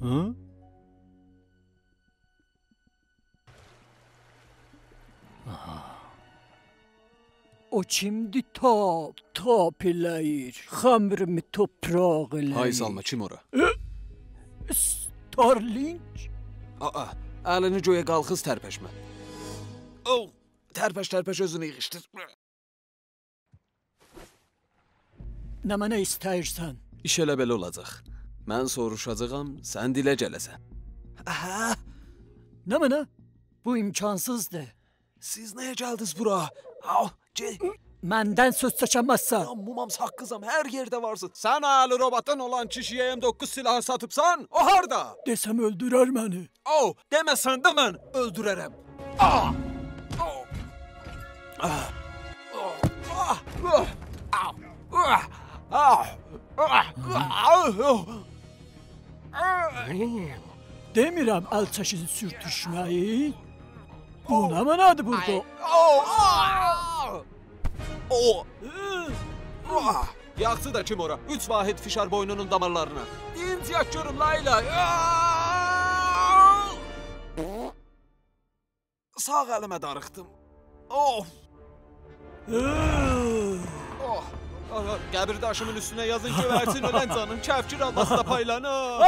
Hı? O kimdi tap eləyir, xəmrimi topraq eləyir. Hay salma, kim ora? Starling? Aa, əlini göyə qalxız tərpəşmə. Tərpəş özünü yığışdır. Nə mənə istəyirsən? İş elə belə olacaq. Mən soruşacağam, sən dilə gələsən. Aha, Nə mənə? Bu imkansızdır. siz nəyə gəldiniz bura? Məndən söz çəkəməzsən. Mumam haqqızam, hər yerdə varsın. Sən əli robotdan olan kişiyə M9 silahı satıbsan, o harda? Desəm öldürər məni. Deməsən də mən öldürərəm. Demirəm əl çəkin sürtüşməyi. Bu nə mənadır burada? Yaxşı da kim ora? 3 vahid fişar boynunun damarlarına. Dinc yak görüm Layla. Sağ əlimə darıxdım. Qəbir daşımın üstünə yazın ki, versin ölən canın kəfkir almasına paylanır.